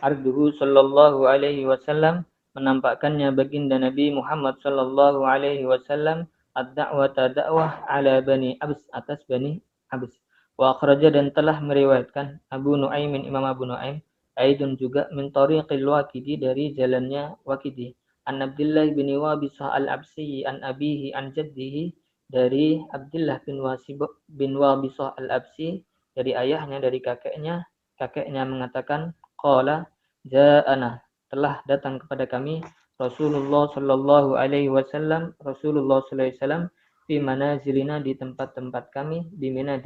arduhu sallallahu alaihi wasallam, menampakkannya baginda Nabi Muhammad sallallahu alaihi wasallam ad-da'wata dakwah ala bani Abs, atas bani Abs. Wa akhraja, dan telah meriwayatkan Abu Nuaimin, Imam Abu Nuaim, aidun juga min tariqil Waqidi, dari jalannya Waqidi, an Abdullah bin Wabisah al-Absi an abihi an jaddihi, dari Abdullah bin Wabisah al-Absi, dari ayahnya, dari kakeknya mengatakan, qala ja'ana, telah datang kepada kami Rasulullah sallallahu alaihi wasallam, Rasulullah sallallahu alaihi wasallam, fi manazilina, di tempat-tempat kami, di Mina.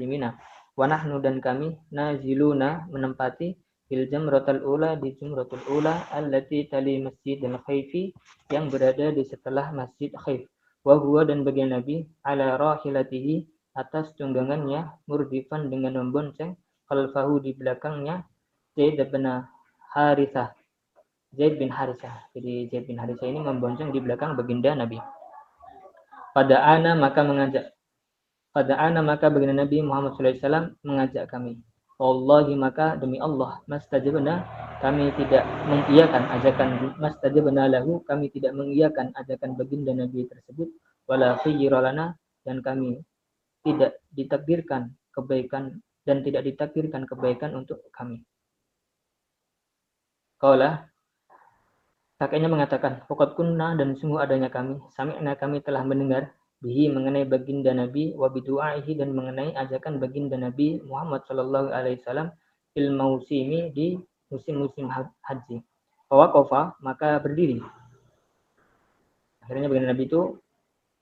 Wa nahnu, dan kami, naziluna, menempati, fil jamratul ula, di jamratul ula, allati tali masjidil khaifi, yang berada di setelah masjid Khaif. Wa huwa, dan bagian Nabi, ala rahilatihi, atas tunggangannya, murdifan, dengan membonceng, khalfahu, di belakangnya, Zaid bin Harithah. Jadi Zaid bin Harithah ini membonceng di belakang baginda Nabi. Pada ana maka baginda Nabi Muhammad SAW mengajak kami. Wallahi, maka demi Allah, mastajabna, kami tidak mengiyakan lahu, kami tidak mengiyakan ajakan baginda Nabi tersebut, wala khayyira lana, dan kami tidak ditakdirkan kebaikan untuk kami. Qala, kakeknya mengatakan, faqad kunna, dan sungguh adanya kami, sami'na, kami telah mendengar, bihi, mengenai baginda Nabi, wa bidu'aihi, dan mengenai ajakan baginda Nabi Muhammad sallallahu alaihi wasallam, fil mausimi, di musim-musim haji. Fawaqafa, maka berdiri. Akhirnya baginda Nabi itu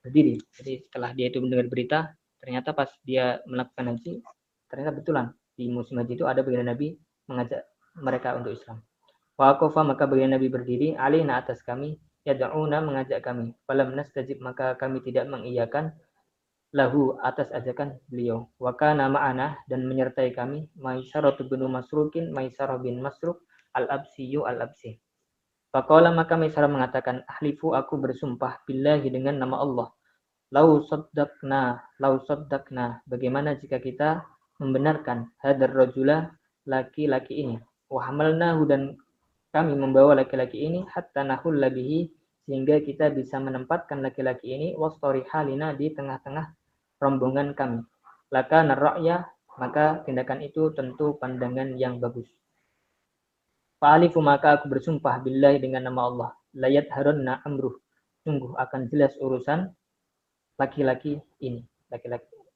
berdiri. Jadi setelah dia itu mendengar berita, ternyata pas dia melakukan haji, ternyata betulan di musim haji itu ada baginda Nabi mengajak mereka untuk Islam. Waqafa, maka baginda Nabi berdiri, alaina, atas kami, yad'una, mengajak kami. Falam nastajib, maka kami tidak mengiyakan, lahu, atas ajakan beliau. Wa kana ma'ana, dan menyertai kami, Maisarah bin Masruq al-Absiyu al-Absi. Faqala, maka Maisarah mengatakan, ahlifu, aku bersumpah, billahi, dengan nama Allah, lau saddaqna, bagaimana jika kita membenarkan hadar rajula, laki-laki ini, wa hamalnahu, dan kami membawa laki-laki ini, hatta nahulla bihi, sehingga kita bisa menempatkan laki-laki ini, wastori halina, di tengah-tengah rombongan kami. Laka narra'ya, maka tindakan itu tentu pandangan yang bagus. Fa'alifu, maka aku bersumpah, billahi, dengan nama Allah, layat harunna amruh, sungguh akan jelas urusan laki-laki ini,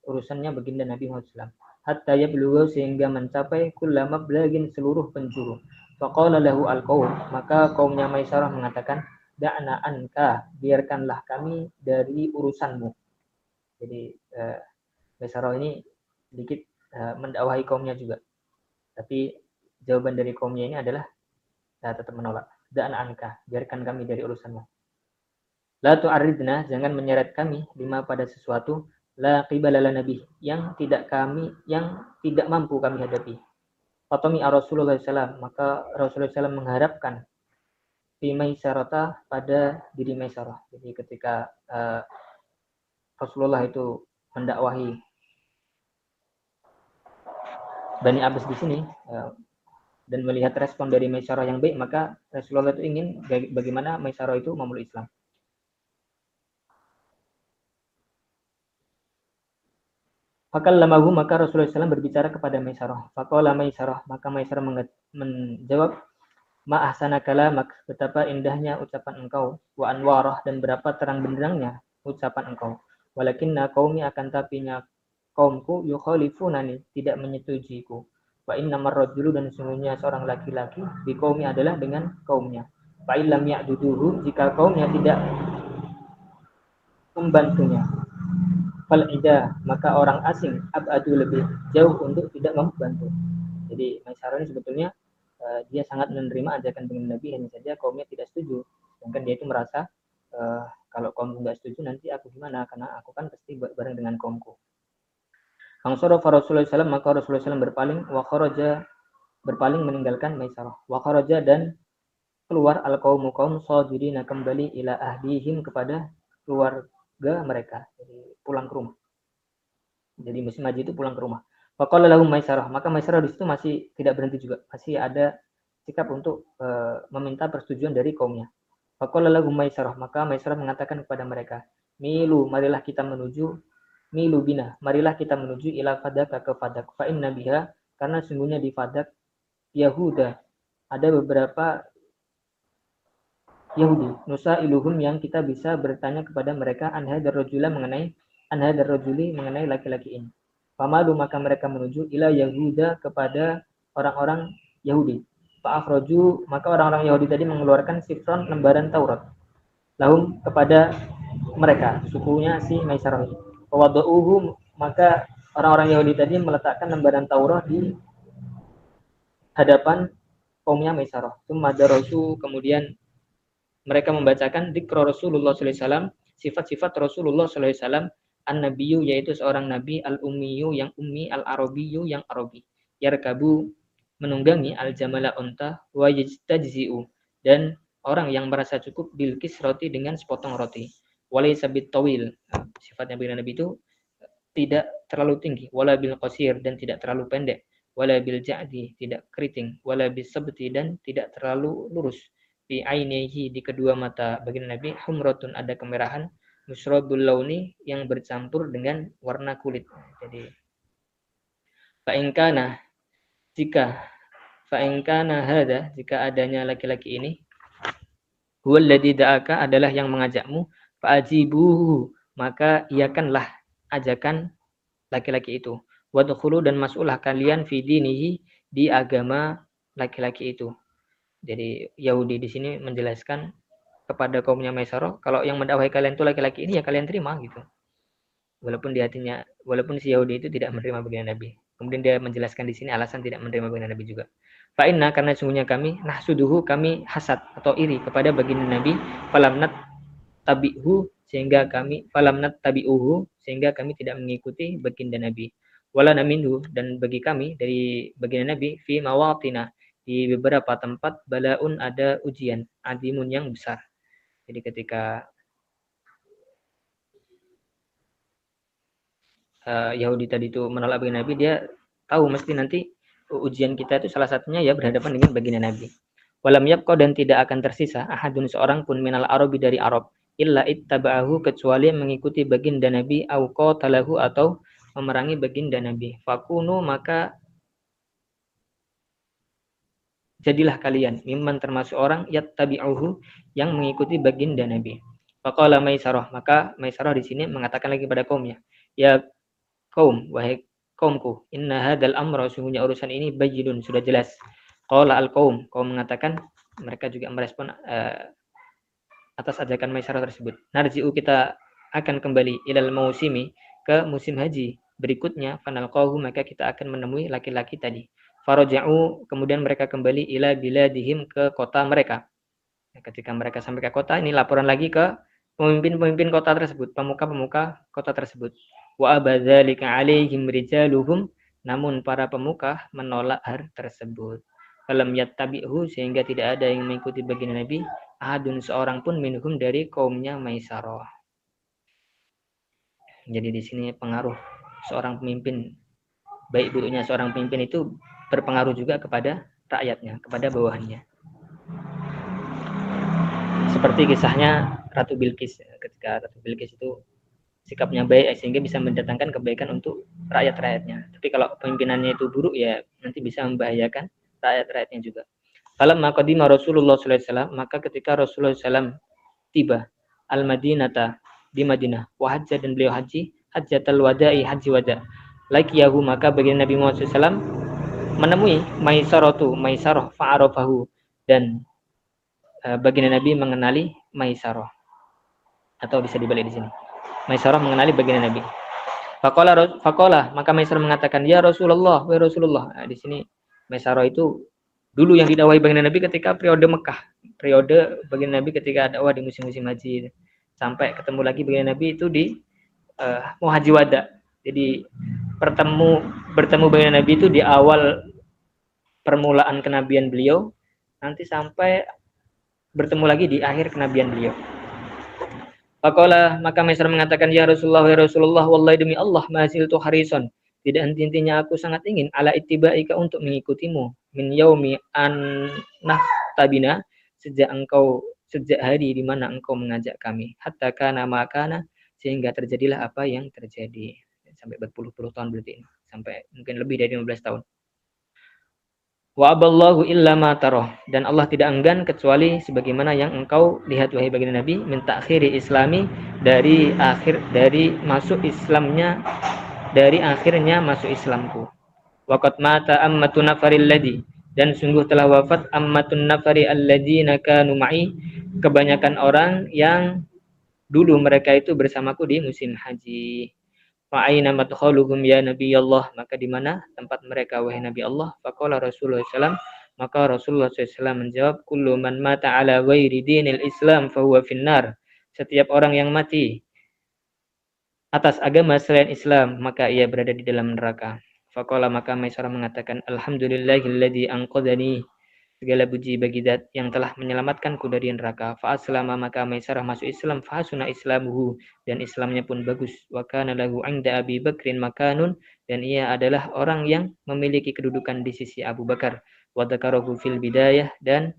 urusannya baginda Nabi Muhammad SAW. Hatta yablugha, sehingga mencapai kulla mablagin, seluruh penjuru. Faqala lahu al-qaum, maka kaumnya Maisarah mengatakan, da'na anka, biarkanlah kami dari urusanmu. Jadi Maisarah ini sedikit mendakwahi kaumnya juga. Tapi jawaban dari kaumnya ini adalah tetap menolak. Da'na anka, biarkan kami dari urusanmu. La tu'aridna, jangan menyeret kami, lima, pada sesuatu, la qibala lana bih, yang tidak mampu kami hadapi. Fatami Rasulullah SAW, maka Rasulullah SAW mengharapkan fi Maisarata, pada diri Maisarah. Jadi ketika Rasulullah itu mendakwahi Bani Abbas di sini dan melihat respon dari Maisarah yang baik, maka Rasulullah itu ingin bagaimana Maisarah itu memeluk Islam. Fakallamahu, maka Rasulullah SAW berbicara kepada Maisarah. Faqala Maisarah, maka Maisarah menjawab, ma ahsana kalamak, betapa indahnya ucapan engkau, wa anwarah, dan berapa terang benderangnya ucapan engkau. Walakinna qaumi, akan tapinya kaumku, yukhalifunani, tidak menyetujuiku. Wa innamar rajulu, dan sungguhnya seorang laki-laki, bi qaumi, adalah dengan kaumnya. Fa illam ya'duduhu, jika kaumnya tidak membantunya, fal ida, maka orang asing, abadu, lebih jauh untuk tidak membantu. Jadi Maisarah ini sebetulnya dia sangat menerima ajakan dengan Nabi, hanya saja kaumnya tidak setuju. Sedangkan dia itu merasa kalau kaum tidak setuju, nanti aku gimana, karena aku kan pasti bareng dengan kaumku. Fangsarafa Rasulullah SAW, maka Rasulullah SAW berpaling, wa kharaja, berpaling meninggalkan Maisarah. Wa kharaja, dan keluar al-qaumu, kaum, sadirina, kembali ila ahlihim, kepada keluarga mereka. Jadi pulang ke rumah. Jadi musim haji itu pulang ke rumah. Faqala lahum Maisarah, maka Maisarah di situ masih tidak berhenti juga, masih ada sikap untuk meminta persetujuan dari kaumnya. Faqala lahum Maisarah, maka Maisarah mengatakan kepada mereka, milu, marilah kita menuju, milu bina, marilah kita menuju ila Fadak ke Fadak, fa inna biha, karena sungguhnya di Fadak Yahuda ada beberapa Yahudi, nusa iluhum, yang kita bisa bertanya kepada mereka anha darrojuli mengenai laki-laki ini. Famalu, maka mereka menuju ila Yahuda kepada orang-orang Yahudi. Fa'afroju, maka orang-orang Yahudi tadi mengeluarkan sifron lembaran Taurat lahum kepada mereka, sukunya si Maisarah. Fawadu'uhu, maka orang-orang Yahudi tadi meletakkan lembaran Taurat di hadapan kaumnya Maisarah. Rasul, kemudian mereka membacakan dzikra Rasulullah sallallahu alaihi wasallam, sifat-sifat Rasulullah sallallahu alaihi wasallam, an-nabiyyu, yaitu seorang nabi, al-ummiyu yang ummi, al-arabiyyu yang arabi, yarkabu menunggangi, al-jamala unta, wa yajtajzi'u, dan orang yang merasa cukup bil kisroti dengan sepotong roti, walaysa bit tawil, sifatnya nabi itu tidak terlalu tinggi, wala bil qasir, dan tidak terlalu pendek, wala bil ja'di, tidak keriting, wala bis sabti, dan tidak terlalu lurus, fi ainihi, di kedua mata baginda Nabi, humratun, ada kemerahan, musrabul launi, yang bercampur dengan warna kulit. Jadi fa'ingkana, jika adanya laki-laki ini, huwallazi da'aka, adalah yang mengajakmu, fa'ajibuhu, maka iakanlah ajakan laki-laki itu, wadkhulu, dan masuklah kalian fi dinihi, di agama laki-laki itu. Jadi Yahudi di sini menjelaskan kepada kaumnya Maisarah, kalau yang mendakwai kalian itu laki-laki ini, ya kalian terima gitu. Walaupun di hatinya, walaupun si Yahudi itu tidak menerima baginda Nabi. Kemudian dia menjelaskan di sini alasan tidak menerima baginda Nabi juga. Fa inna, karena sungguhnya kami, nahsuduhu, kami hasad atau iri kepada baginda Nabi, falamnat tabi'hu, sehingga kami tidak mengikuti baginda Nabi. Wala naminhu, dan bagi kami dari baginda Nabi, fi mawatina, di beberapa tempat, balaun, ada ujian, adimun, yang besar. Jadi ketika Yahudi tadi itu menolak baginda Nabi, dia tahu mesti nanti ujian kita itu salah satunya ya berhadapan dengan baginda Nabi. Walam yabqa, dan tidak akan tersisa, ahadun, seorang pun, minal arabi, dari Arab, illa ittaba'ahu, kecuali mengikuti baginda Nabi, au qatalahu, atau memerangi baginda Nabi. Fakunu, maka jadilah kalian, mimman, termasuk orang, yattabi'uhu, yang mengikuti baginda Nabi. Faqala Maisarah, maka Maisarah di sini mengatakan lagi pada kaumnya, ya kaum, wahai kaumku, inna hadal amra, sungguhnya urusan ini, bayyinun, sudah jelas. Qala al-qaum, kaum mengatakan, mereka juga merespon atas ajakan Maisarah tersebut. Narji'u, kita akan kembali, ilal mausimi, ke musim haji berikutnya, fanalqahu, maka kita akan menemui laki-laki tadi. Faraja'u, kemudian mereka kembali, ila biladihim, ke kota mereka. Ketika mereka sampai ke kota, ini laporan lagi ke pemimpin-pemimpin kota tersebut, pemuka-pemuka kota tersebut. Wa abadzalika alaihim rijaluhum, namun para pemuka menolak hal tersebut. Falam yattabi'hu, sehingga tidak ada yang mengikuti baginda Nabi, ahadun, seorang pun, minhum, dari kaumnya Maisarah. Jadi di sini pengaruh seorang pemimpin, baik buruknya seorang pemimpin itu berpengaruh juga kepada rakyatnya, kepada bawahannya. Seperti kisahnya Ratu Bilqis, ketika Ratu Bilqis itu sikapnya baik sehingga bisa mendatangkan kebaikan untuk rakyat-rakyatnya. Tapi kalau pemimpinannya itu buruk, ya nanti bisa membahayakan rakyat-rakyatnya juga. Falamma qadima Rasulullah sallallahu alaihi wasallam, maka ketika Rasulullah SAW tiba al-Madinata, di Madinah, wa hajja, dan beliau haji, hajjatul wada'i, haji wada, laqiyahu, maka baginda Nabi Muhammad SAW menemui Maisarah, fa'arafahu, dan baginda Nabi mengenali Maisarah, atau bisa dibalik di sini, Maisarah mengenali baginda Nabi. Faqala, maka Maisarah mengatakan, ya Rasulullah, wa Rasulullah. Nah, di sini Maisarah itu dulu yang didakwahi baginda Nabi ketika periode Mekah, periode baginda Nabi ketika dakwah di musim-musim haji, sampai ketemu lagi baginda Nabi itu di mau haji wada. Jadi bertemu baginda Nabi itu di awal permulaan kenabian beliau, nanti sampai bertemu lagi di akhir kenabian beliau. Faqala, maka Maisarah mengatakan, ya Rasulullah, wallahi, demi Allah, ma ziltu harison, tidak henti-hentinya aku sangat ingin ala ittiba'ika untuk mengikutimu min yaumi an nahtabina sejak hari di mana engkau mengajak kami hatta kana makana sehingga terjadilah apa yang terjadi sampai berpuluh-puluh tahun berarti ini sampai mungkin lebih dari 15 tahun. Wa aballahu illa ma tarah dan Allah tidak enggan kecuali sebagaimana yang engkau lihat wahai baginda Nabi min ta'khiri islami dari masuk Islamnya dari akhirnya masuk Islamku. Waqad mata ammatun nafaril ladzi dan sungguh telah wafat ammatun nafari alladzina kanu ma'i kebanyakan orang yang dulu mereka itu bersamaku di musim haji. Fa'aina madkhaluhum ya Nabi Allah maka di mana tempat mereka wahai Nabi Allah faqala Rasulullah SAW maka Rasulullah SAW menjawab kullu man mata ala ghairi dinil Islam fahuwa finnar setiap orang yang mati atas agama selain Islam maka ia berada di dalam neraka. Faqala maka Maisarah mengatakan alhamdulillahilladzi anqadhani segala puji bagi zat yang telah menyelamatkanku dari neraka. Fa aslama maka Maisarah masuk Islam fa hasuna islamuhu dan Islamnya pun bagus. Wa kana lahu 'inda Abi Bakrin makanun dan ia adalah orang yang memiliki kedudukan di sisi Abu Bakar. Wa dzakarahu fil bidayah dan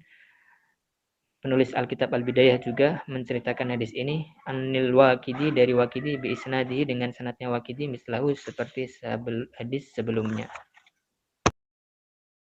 penulis Alkitab Al-Bidayah juga menceritakan hadis ini Anil Waqidi dari Waqidi bi isnadihi dengan sanadnya Waqidi mislahu seperti hadis sebelumnya.